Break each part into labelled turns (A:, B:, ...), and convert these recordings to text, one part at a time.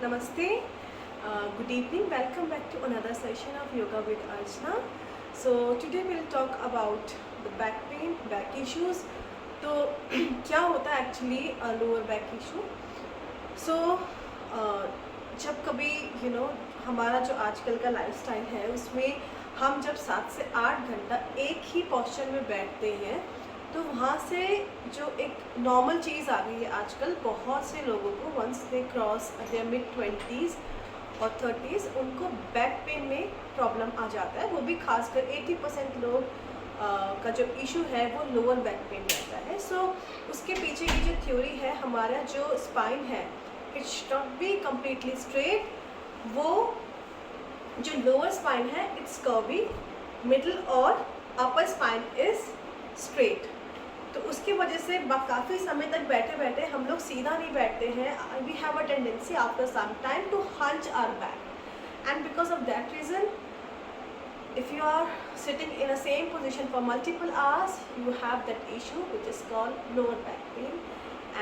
A: Namaste. Good evening. Welcome back to another session of Yoga with Archana. So today we'll talk about the back pain, back issues. तो क्या होता है actually lower back issue? सो जब कभी हमारा जो आजकल का लाइफस्टाइल है उसमें हम जब 7 से 8 घंटा एक ही पोस्चर में बैठते हैं तो वहाँ से जो एक नॉर्मल चीज़ आ गई है आजकल बहुत से लोगों को, वंस दे क्रॉस देयर मिड-20s और 30s उनको बैक पेन में प्रॉब्लम आ जाता है। वो भी खासकर 80% लोग का जो इशू है वो लोअर बैक पेन रहता है। सो उसके पीछे की जो थ्योरी है, हमारा जो स्पाइन है it should not be completely straight. वो जो लोअर स्पाइन है इट्स कर्वी, मिडल और अपर स्पाइन इज स्ट्रेट। तो उसकी वजह से काफ़ी समय तक बैठे बैठे हम लोग सीधा नहीं बैठते हैं। We have a tendency after some time to hunch our back, and because of that reason if you are sitting in a same position for multiple hours you have that issue which is called lower back pain.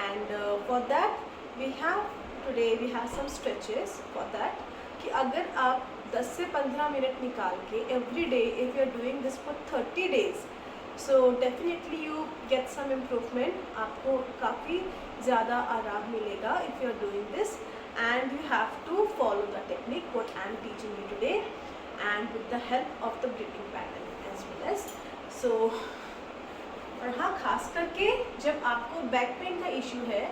A: And for that we have some stretches for that कि अगर आप 10 से 15 minute निकाल के every day if you are doing this for 30 days so definitely you get some improvement. आपको काफ़ी ज़्यादा आराम मिलेगा if you are doing this, and you have to follow the technique what I am teaching you today and with the help of the breathing pattern as well as so. और हाँ, खास करके जब आपको बैक पेन का issue है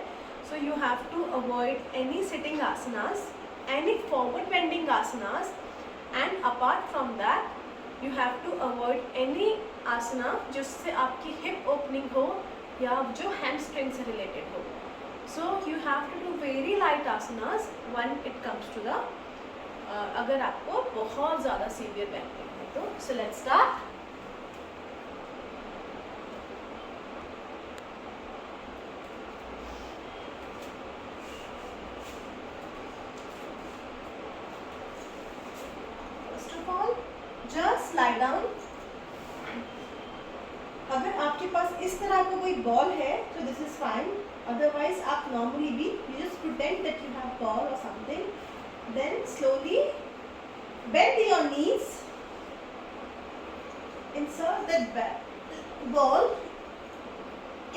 A: so you have to avoid any sitting asanas, any forward bending asanas, and apart from that you have to avoid any asana जिससे आपकी हिप ओपनिंग हो या जो हैमस्ट्रिंग से रिलेटेड हो. So you have to do very light asanas when it comes to the अगर आपको बहुत ज़्यादा सीवियर बैक पेन है तो. So let's start. First of all just lie down. अगर आपके पास इस तरह का कोई बॉल है तो दिस इज फाइन, अदरवाइज आप नॉर्मली भी you just pretend that you have ball और something. Then slowly bend your knees, insert that ball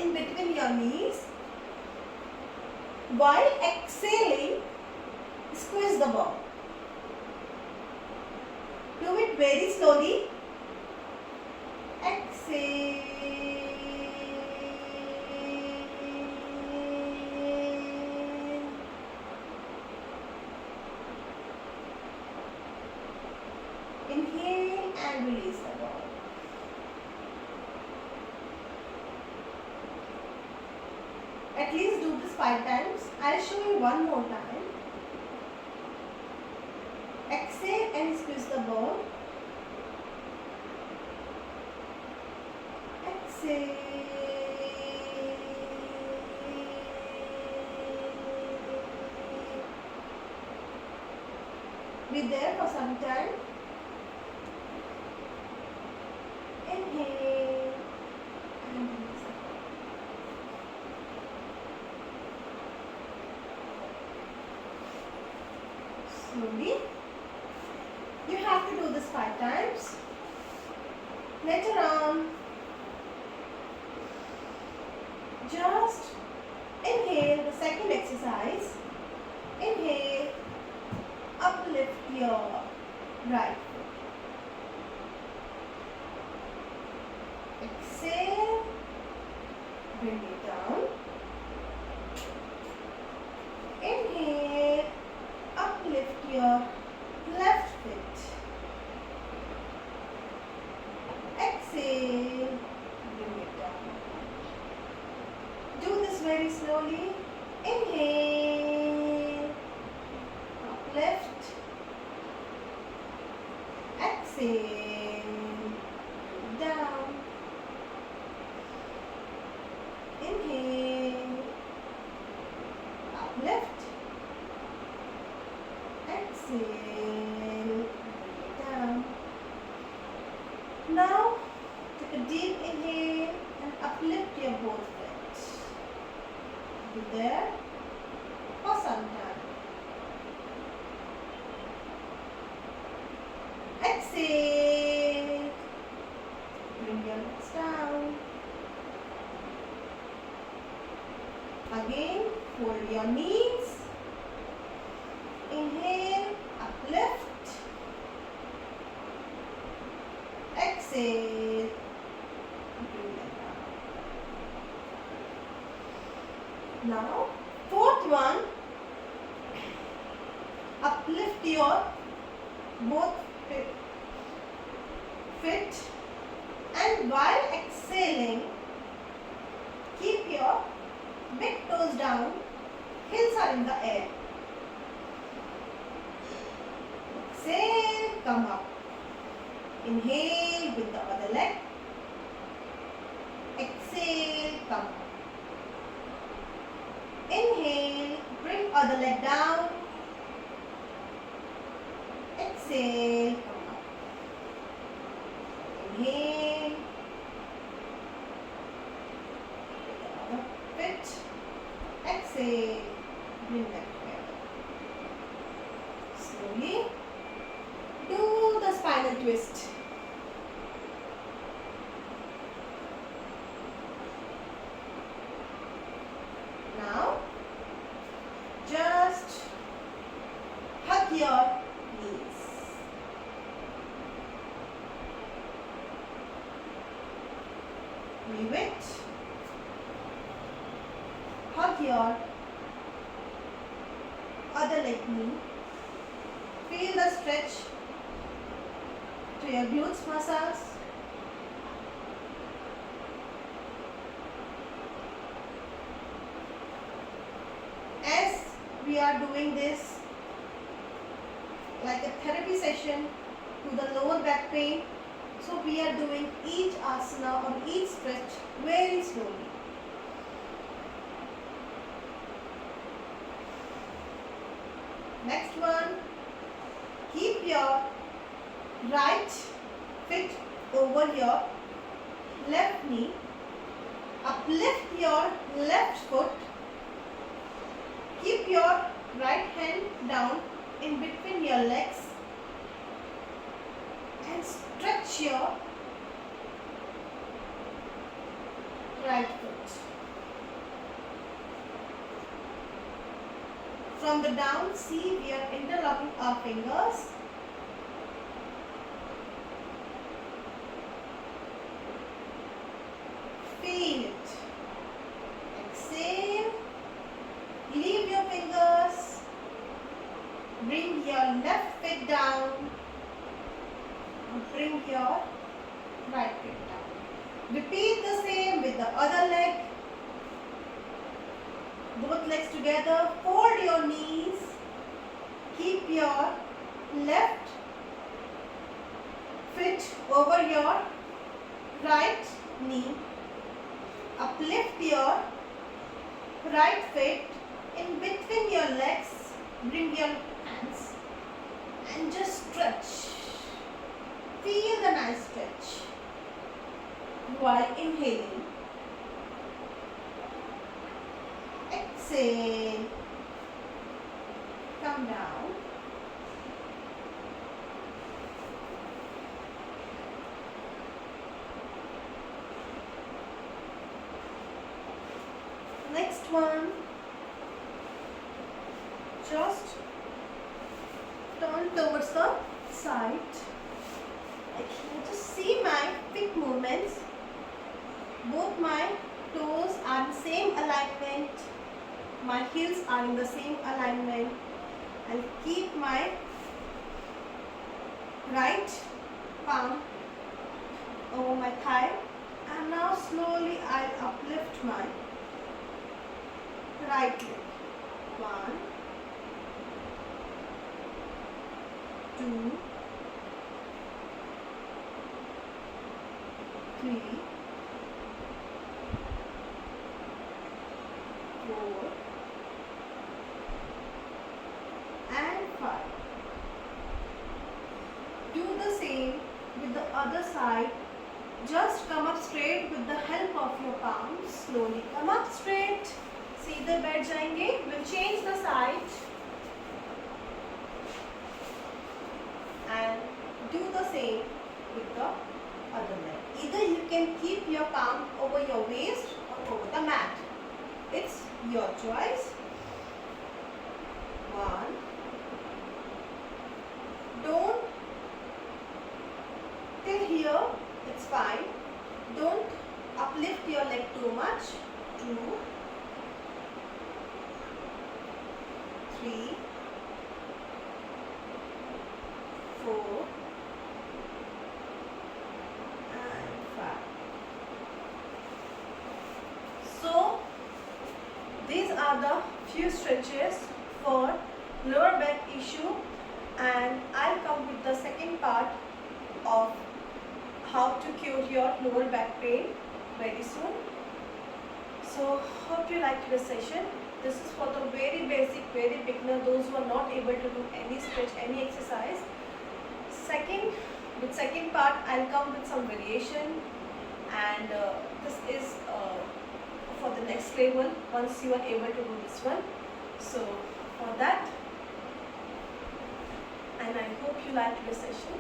A: in between your knees. While exhaling, squeeze the ball. Do it very slowly. Exhale. Inhale and release the ball. At least do this 5 times. I'll show you one more time. Exhale and squeeze the ball. Exhale. Be there for some time. Inhale and release. Slowly. You have to do this 5 times. Later on, just inhale the second exercise. Inhale, uplift your right foot. Exhale, bring it down. Inhale, uplift your left foot. Exhale, bring it down. Do this very slowly. Inhale, uplift. Exhale, down. Inhale, uplift. Exhale, bring it down. Now take a deep inhale and uplift your both feet. Be there for some time. Fold your knees. Inhale, uplift. Exhale, bring that down. Now, fourth one, uplift your both feet, and while exhaling, keep your big toes down, heels are in the air. Exhale, come up. Inhale with the other leg. Exhale, come up. Inhale, bring other leg down. Exhale, come up. Inhale. With the other foot. Exhale, bring that together. Slowly do the spinal twist. Now, just hug your knees. Leave it. Hug your other leg knee. Feel the stretch to your glutes muscles. As we are doing this like a therapy session to the lower back pain, so we are doing each asana or each stretch very slowly. Next one, keep your right foot over your left knee. Uplift your left foot. Keep your right hand down in between your legs and stretch your right foot. From the down, see, we are interlocking our fingers. Feel it. Exhale. Leave your fingers. Bring your left foot down. Bring your right foot down. Repeat the same with the other leg. Both legs together. Fold your knees. Keep your left foot over your right knee. Uplift your right foot in between your legs. Bring your hands and just stretch. Feel the nice stretch while inhaling. Exhale. Come down. Next one. Just turn towards the side. Just see my feet movements. Both my toes are in the same alignment. My heels are in the same alignment. I'll keep my right palm over my thigh, and now slowly I'll uplift my right leg. 1, 2, 3, 4, and 5. Do the same with the other side. Just come up straight with the help of your palms. Slowly come up straight. सीधे बैठ जाएंगे. We'll change the side and do the same with the other leg. Either you can keep your palm over your waist or over the mat. It's your choice. 3, 4 and 5. So these are the few stretches for lower back issue, and I'll come with the second part of how to cure your lower back pain very soon. So hope you liked the session. This is for the very basic, very beginner, those who are not able to do any stretch, any exercise. With second part, I'll come with some variation, and this is for the next level once you are able to do this one. So for that, and I hope you liked the session.